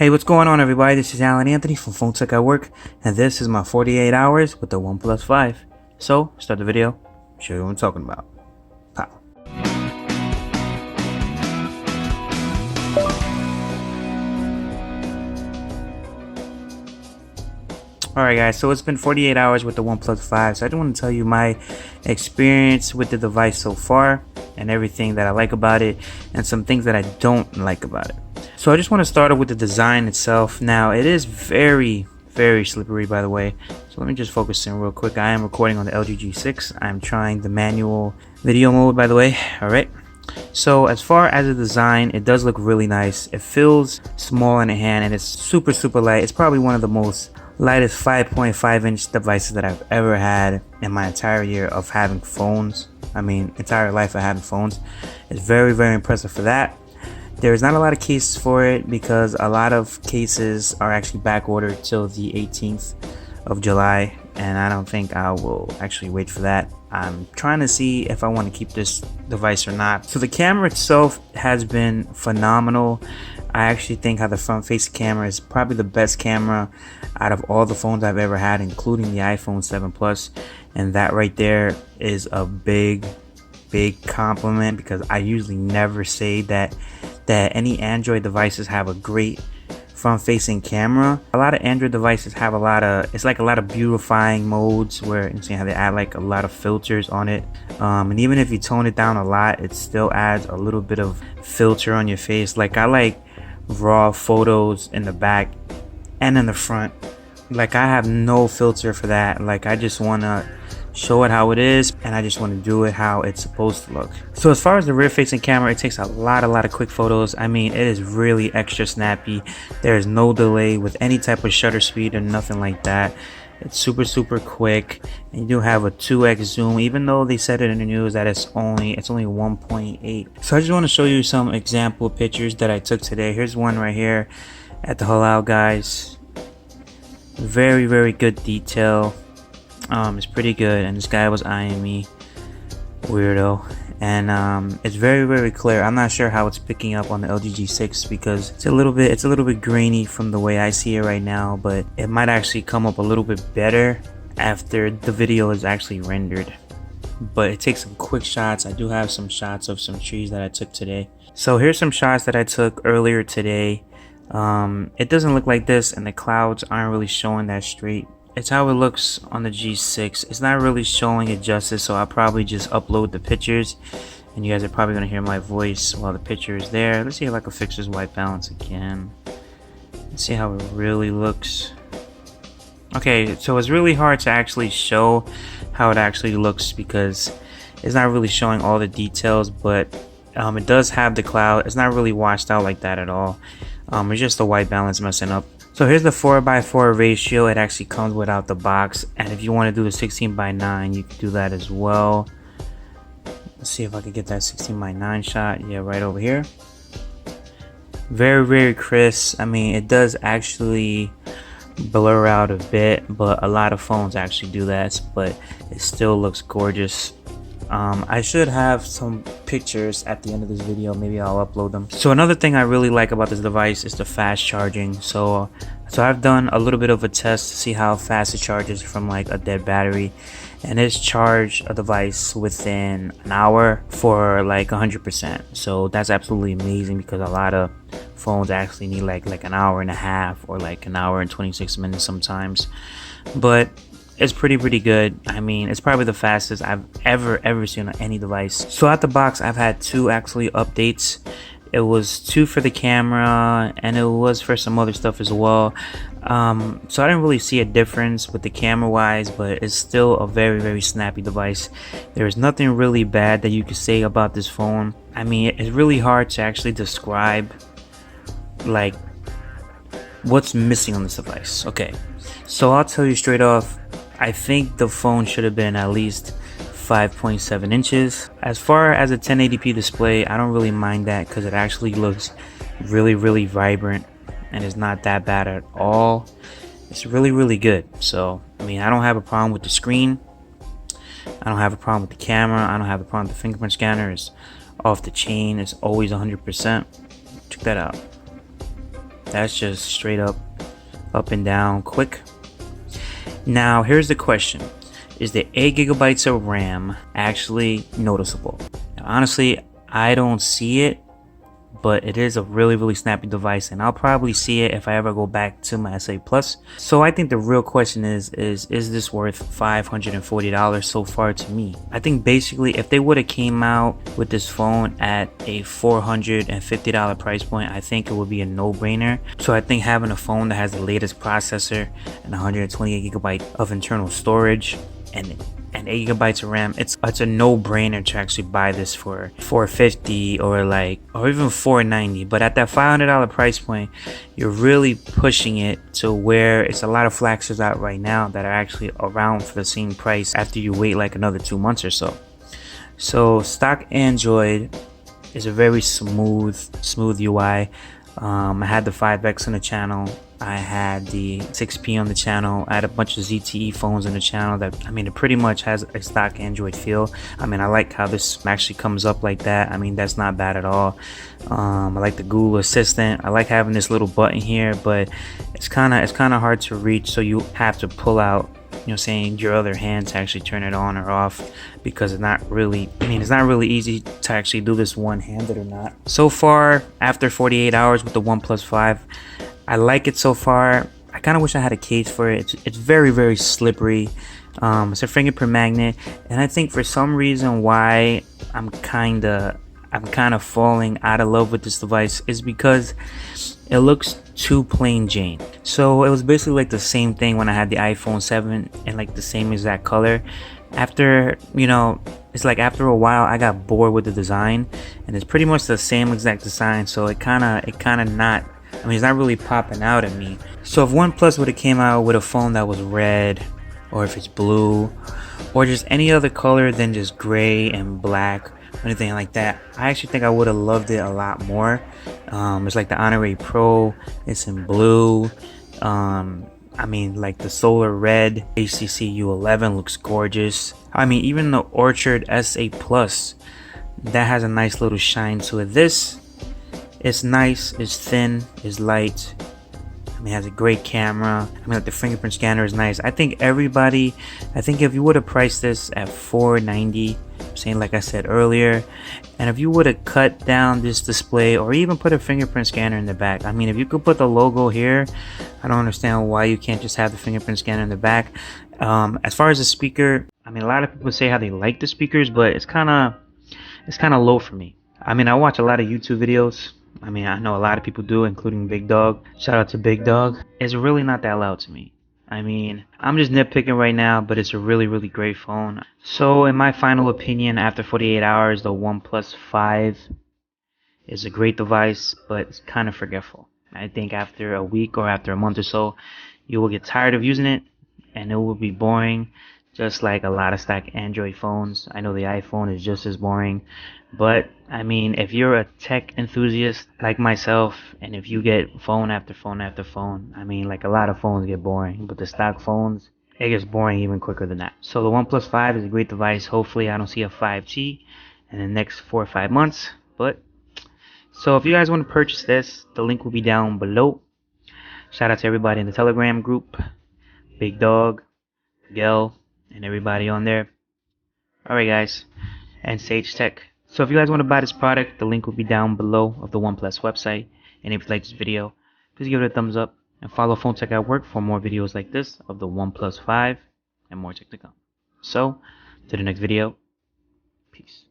Hey, what's going on, everybody? This is Alan Anthony from Phone Tech at Work, and this is my 48 hours with the OnePlus 5. So, start the video, show you what I'm talking about. Pow. Alright guys, so it's been 48 hours with the OnePlus 5, so I just want to tell you my experience with the device so far, and everything that I like about it, and some things that I don't like about it. So I just want to start with the design itself. Now, it is very slippery, by the way, so let me just focus in real quick. I am recording on the LG G6. I'm trying the manual video mode, by the way. Alright, so as far as the design, it does look really nice. It feels small in the hand, and it's super light. It's probably one of the most lightest 5.5-inch devices that I've ever had in my entire year of having phones. I mean, entire life of having phones. It's very impressive for that. There's not a lot of cases for it because a lot of cases are actually back ordered till the 18th of July, and I don't think I will actually wait for that. I'm trying to see if I want to keep this device or not. So the camera itself has been phenomenal. I actually think how the front facing camera is probably the best camera out of all the phones I've ever had, including the iPhone 7 Plus, and that right there is a big compliment, because I usually never say that any Android devices have a great front facing camera. A lot of Android devices have a lot of beautifying modes where you see how they add like a lot of filters on it, and even if you tone it down a lot, it still adds a little bit of filter on your face. Like, I like raw photos in the back and in the front. Like, I have no filter for that. Like, I just want to show it how it is, and I just want to do it how it's supposed to look. So as far as the rear facing camera, it takes a lot of quick photos. I mean, it is really extra snappy. There is no delay with any type of shutter speed or nothing like that. It's super quick, and you do have a 2x zoom, even though they said it in the news that it's only 1.8. So I just want to show you some example pictures that I took today. Here's one right here at the halal, guys. Very good detail. It's pretty good, and this guy was eyeing me, weirdo. And it's very clear. I'm not sure how it's picking up on the LG G6 because it's a little bit grainy from the way I see it right now, but it might actually come up a little bit better after the video is actually rendered. But it takes some quick shots. I do have some shots of some trees that I took today. So here's some shots that I took earlier today. It doesn't look like this, and the clouds aren't really showing that straight. It's how it looks on the G6. It's not really showing it justice, so I'll probably just upload the pictures, and you guys are probably going to hear my voice while the picture is there. Let's see if I can fix this white balance again. Let's see how it really looks. Okay, so it's really hard to actually show how it actually looks because it's not really showing all the details, but it does have the cloud. It's not really washed out like that at all. It's just the white balance messing up. So here's the 4:4 ratio. It actually comes without the box, and if you want to do the 16:9, you can do that as well. Let's see if I can get that 16:9 shot. Yeah, right over here. Very crisp. I mean, it does actually blur out a bit, but a lot of phones actually do that, but it still looks gorgeous. I should have some pictures at the end of this video. Maybe I'll upload them. So another thing I really like about this device is the fast charging. So I've done a little bit of a test to see how fast it charges from like a dead battery, and it's charged a device within an hour for like 100%. So that's absolutely amazing because a lot of phones actually need like an hour and a half or like an hour and 26 minutes sometimes, but it's pretty good. I mean, it's probably the fastest I've ever seen on any device. So out the box, I've had two actually updates. It was two for the camera, and it was for some other stuff as well. So I didn't really see a difference with the camera wise, but it's still a very snappy device. There's nothing really bad that you could say about this phone. I mean, it's really hard to actually describe like what's missing on this device. Okay, so I'll tell you straight off, I think the phone should have been at least 5.7 inches. As far as a 1080p display, I don't really mind that because it actually looks really vibrant, and it's not that bad at all. It's really good. So I mean, I don't have a problem with the screen. I don't have a problem with the camera. I don't have a problem with the fingerprint scanner. It's off the chain. It's always 100%. Check that out. That's just straight up and down quick. Now here's the question: is the 8 gigabytes of RAM actually noticeable? Now, honestly, I don't see it, but it is a really snappy device, and I'll probably see it if I ever go back to my SA Plus. So I think the real question is this worth $540 so far to me? I think basically if they would have came out with this phone at a $450 price point, I think it would be a no-brainer. So I think having a phone that has the latest processor and 128 gigabyte of internal storage and 8 gigabytes of RAM, it's a no-brainer to actually buy this for $450 or even $490. But at that $500 price point, you're really pushing it to where it's a lot of flagships out right now that are actually around for the same price after you wait like another 2 months or so. So stock Android is a very smooth UI. I had the 5X on the channel. I had the 6P on the channel. I had a bunch of ZTE phones on the channel that, I mean, it pretty much has a stock Android feel. I mean, I like how this actually comes up like that. I mean, that's not bad at all. I like the Google Assistant. I like having this little button here, but it's kind of hard to reach, so you have to pull out, you know, saying your other hand to actually turn it on or off, because it's not really, it's not really easy to actually do this one-handed or not. So far, after 48 hours with the OnePlus 5, I like it so far. I kind of wish I had a case for it. It's very slippery. It's a fingerprint magnet, and I think for some reason why I'm kind of falling out of love with this device is because it looks too plain Jane. So it was basically like the same thing when I had the iPhone 7 in like the same exact color. After, you know, it's like after a while I got bored with the design, and it's pretty much the same exact design, so it kind of not, it's not really popping out at me. So if OnePlus would have came out with a phone that was red, or if it's blue, or just any other color than just gray and black or anything like that, I actually think I would have loved it a lot more. It's like the Honor Pro, it's in blue. Like the Solar Red HTC U11 looks gorgeous. Even the Orchard SA Plus, that has a nice little shine to it. This, it's nice, it's thin, it's light. It has a great camera. Like the fingerprint scanner is nice. I think if you would have priced this at $490, saying like I said earlier, and if you would have cut down this display or even put a fingerprint scanner in the back, if you could put the logo here, I don't understand why you can't just have the fingerprint scanner in the back. As far as the speaker, a lot of people say how they like the speakers, but it's kind of low for me. I watch a lot of YouTube videos. I know a lot of people do, including Big Dog. Shout out to Big Dog. It's really not that loud to me. I'm just nitpicking right now, but it's a really great phone. So in my final opinion, after 48 hours, the OnePlus 5 is a great device, but it's kind of forgetful. I think after a week or after a month or so, you will get tired of using it, and it will be boring, just like a lot of stock Android phones. I know the iPhone is just as boring, but if you're a tech enthusiast like myself, and if you get phone after phone after phone, like a lot of phones get boring, but the stock phones, it gets boring even quicker than that. So the OnePlus 5 is a great device. Hopefully I don't see a 5G in the next 4 or 5 months, but so if you guys want to purchase this, the link will be down below. Shout out to everybody in the Telegram group, Big Dog, Gel, and everybody on there. Alright guys, and Sage Tech. So if you guys want to buy this product, the link will be down below of the OnePlus website. And if you like this video, please give it a thumbs up and follow Phone Tech at Work for more videos like this of the OnePlus 5 and more tech to come. So, to the next video, peace.